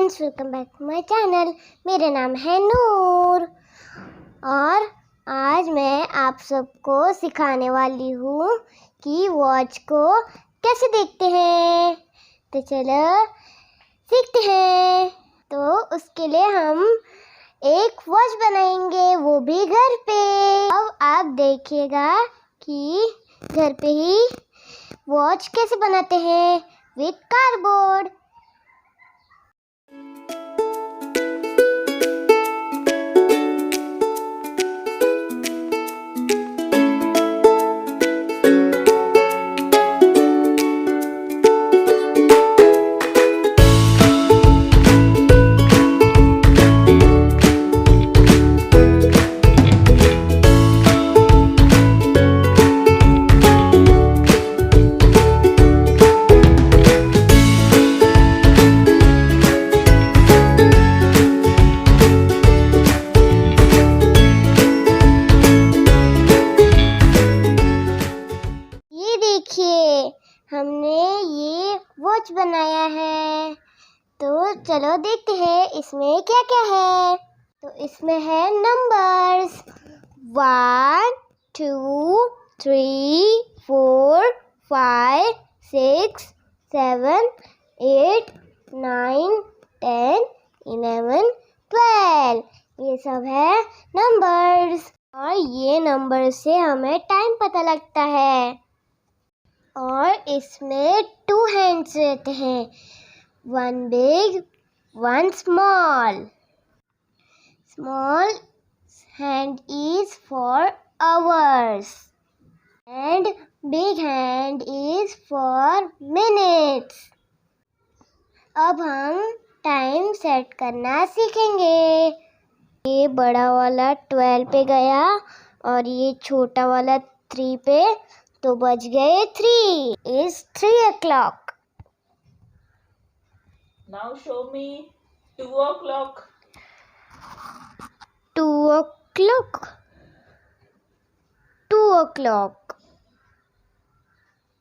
Friends, welcome back to my channel. मेरा नाम है नूर और आज मैं आप सबको सिखाने वाली हूँ कि वॉच को कैसे देखते हैं। तो चलो सीखते हैं। तो उसके लिए हम एक वॉच बनाएंगे, वो भी घर पे। अब आप देखिएगा कि घर पे ही वॉच कैसे बनाते हैं विद कार्डबोर्ड। देखिए, हमने ये वॉच बनाया है। तो चलो देखते हैं इसमें क्या क्या है। तो इसमें है नंबर्स 1 2 3 4 5 6 7 8 9 10 11 12। ये सब है नंबर्स और ये नंबर से हमें टाइम पता लगता है। और इसमें 2 हैंड्स रहते हैं, 1 big 1 small. Small hand is for hours and big hand is for minutes। अब हम टाइम सेट करना सीखेंगे। ये बड़ा वाला 12 पे गया और ये छोटा वाला 3 पे, तो बज गए 3 is 3 o'clock। Now show me 2 o'clock. 2 o'clock 2 o'clock।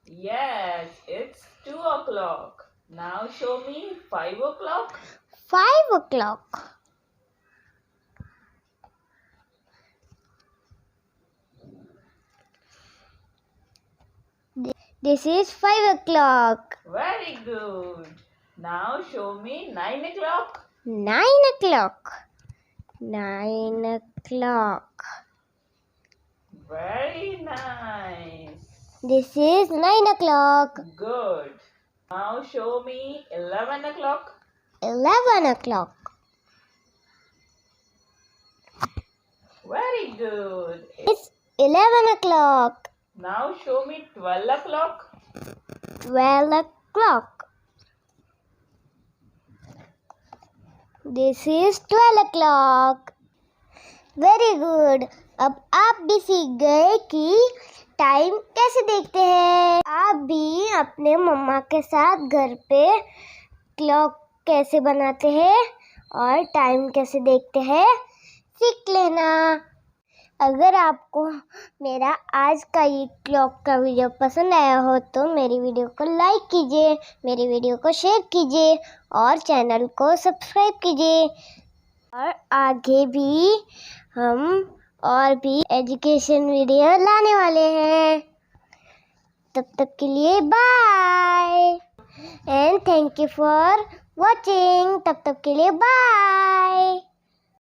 Yes, it's 2 o'clock. Now show me 5 o'clock. 5 o'clock। This is 5 o'clock। Very good. Now show me 9 o'clock. 9 o'clock 9 o'clock। Very nice. This is 9 o'clock। Good. Now show me 11 o'clock. 11 o'clock। Very good. It's 11 o'clock। Now show me 12 o'clock. 12 o'clock। This is 12 o'clock। Very good। अब आप भी सीख गए कि time कैसे देखते हैं। आप भी अपने मम्मा के साथ घर पे क्लॉक कैसे बनाते हैं और टाइम कैसे देखते हैं सीख लेना। अगर आपको मेरा आज का ये क्लॉक का वीडियो पसंद आया हो तो मेरी वीडियो को लाइक कीजिए, मेरी वीडियो को शेयर कीजिए और चैनल को सब्सक्राइब कीजिए। और आगे भी हम और भी एजुकेशन वीडियो लाने वाले हैं। तब तक के लिए bye and thank you for watching. तब तक के लिए बाय।